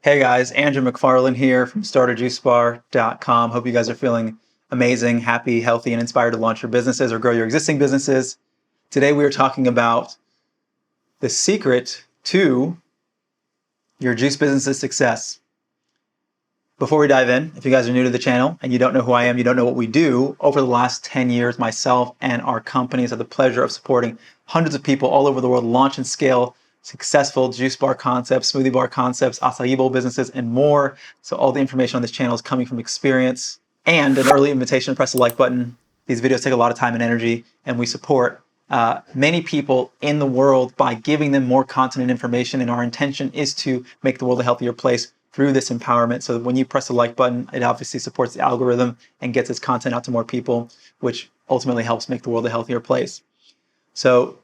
Hey guys, Andrew McFarland here from StartAJuiceBar.com. Hope you guys are feeling amazing, happy, healthy, and inspired to launch your businesses or grow your existing businesses. Today we are talking about the secret to your juice business's success. Before we dive in, if you guys are new to the channel and you don't know who I am, you don't know what we do, over the last 10 years, myself and our companies have the pleasure of supporting hundreds of people all over the world launch and scale successful juice bar concepts, smoothie bar concepts, acai bowl businesses, and more. So all the information on this channel is coming from experience and an early invitation to press the like button. These videos take a lot of time and energy, and we support many people in the world by giving them more content and information. And our intention is to make the world a healthier place through this empowerment. So that when you press the like button, it obviously supports the algorithm and gets its content out to more people, which ultimately helps make the world a healthier place. So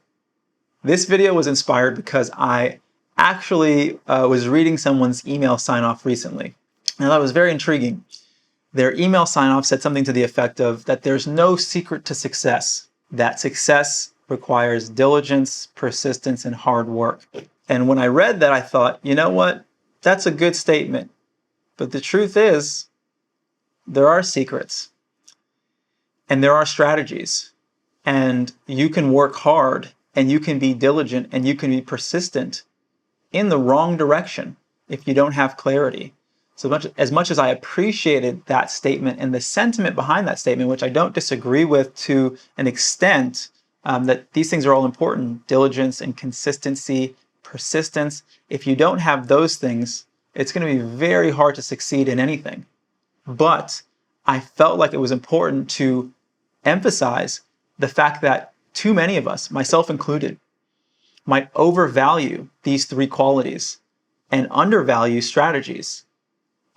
this video was inspired because I actually was reading someone's email sign-off recently, and I thought it was very intriguing. Their email sign-off said something to the effect of that there's no secret to success, that success requires diligence, persistence, and hard work. And when I read that, I thought, you know what? That's a good statement. But the truth is, there are secrets, and there are strategies, and you can work hard, and you can be diligent, and you can be persistent in the wrong direction if you don't have clarity. So as much as I appreciated that statement and the sentiment behind that statement, which I don't disagree with to an extent, that these things are all important, diligence and consistency, persistence. If you don't have those things, it's going to be very hard to succeed in anything. But I felt like it was important to emphasize the fact that too many of us, myself included, might overvalue these three qualities and undervalue strategies.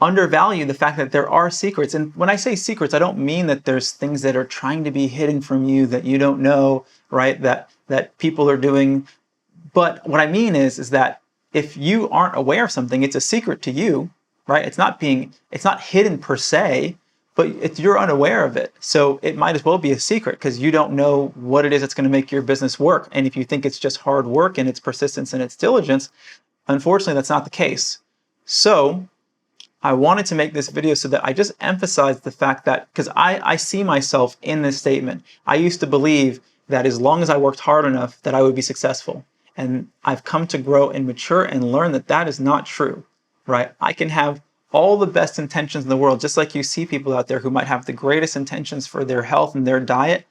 Undervalue the fact that there are secrets. And when I say secrets, I don't mean that there's things that are trying to be hidden from you that you don't know, right? That people are doing. But what I mean is that if you aren't aware of something, it's a secret to you, right? It's not hidden per se, but you're unaware of it. So it might as well be a secret because you don't know what it is that's going to make your business work. And if you think it's just hard work and it's persistence and it's diligence, unfortunately, that's not the case. So I wanted to make this video so that I just emphasize the fact that, because I see myself in this statement. I used to believe that as long as I worked hard enough that I would be successful. And I've come to grow and mature and learn that that is not true, right? I can have all the best intentions in the world, just like you see people out there who might have the greatest intentions for their health and their diet,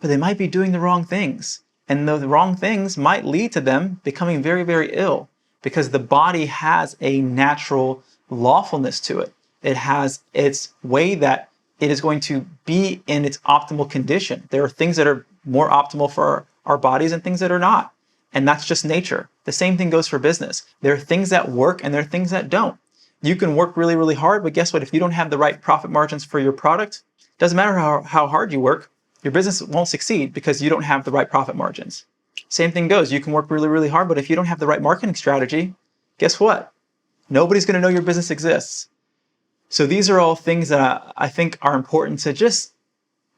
but they might be doing the wrong things. And the wrong things might lead to them becoming very, very ill because the body has a natural lawfulness to it. It has its way that it is going to be in its optimal condition. There are things that are more optimal for our bodies and things that are not. And that's just nature. The same thing goes for business. There are things that work and there are things that don't. You can work really, really hard, but guess what? If you don't have the right profit margins for your product, it doesn't matter how hard you work, your business won't succeed because you don't have the right profit margins. Same thing goes. You can work really, really hard, but if you don't have the right marketing strategy, guess what? Nobody's going to know your business exists. So these are all things that I think are important to just,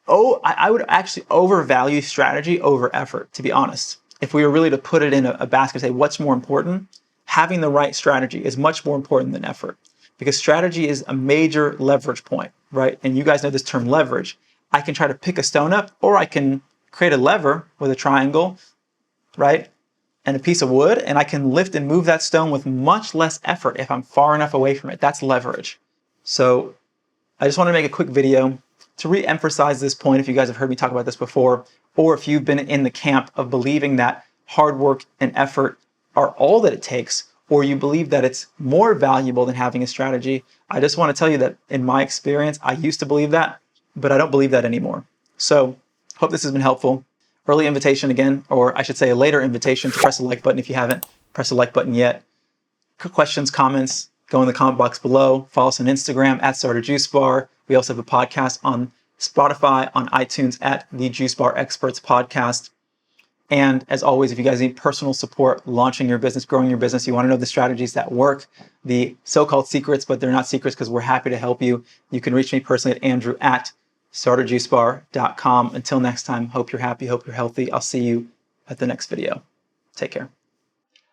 I would actually overvalue strategy over effort, to be honest. If we were really to put it in a basket, say what's more important, having the right strategy is much more important than effort because strategy is a major leverage point, right? And you guys know this term leverage. I can try to pick a stone up or I can create a lever with a triangle, right? And a piece of wood, and I can lift and move that stone with much less effort if I'm far enough away from it. That's leverage. So I just want to make a quick video to re-emphasize this point if you guys have heard me talk about this before, or if you've been in the camp of believing that hard work and effort are all that it takes, or you believe that it's more valuable than having a strategy. I just want to tell you that in my experience, I used to believe that, but I don't believe that anymore. So hope this has been helpful. Early invitation again, or I should say a later invitation to press the like button if you haven't pressed the like button yet. Questions, comments, go in the comment box below. Follow us on Instagram at StartAJuiceBar. We also have a podcast on Spotify, on iTunes at the Juice Bar Experts Podcast. And as always, if you guys need personal support, launching your business, growing your business, you want to know the strategies that work, the so-called secrets, but they're not secrets because we're happy to help you. You can reach me personally at Andrew@StartAJuiceBar.com. Until next time, hope you're happy, hope you're healthy. I'll see you at the next video. Take care.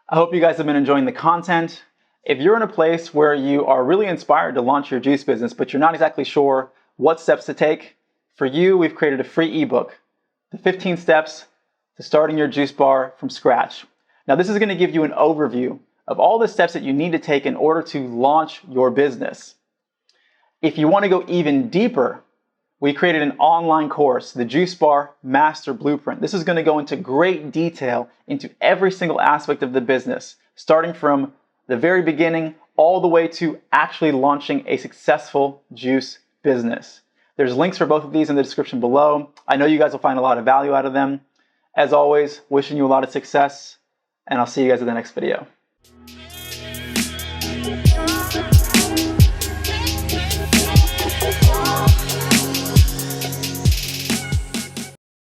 I hope you guys have been enjoying the content. If you're in a place where you are really inspired to launch your juice business, but you're not exactly sure what steps to take, for you, we've created a free ebook, the 15 steps to starting your juice bar from scratch. Now, this is going to give you an overview of all the steps that you need to take in order to launch your business. If you want to go even deeper, we created an online course, the Juice Bar Master Blueprint. This is going to go into great detail into every single aspect of the business, starting from the very beginning all the way to actually launching a successful juice business. There's links for both of these in the description below. I know you guys will find a lot of value out of them. As always, wishing you a lot of success, and I'll see you guys in the next video.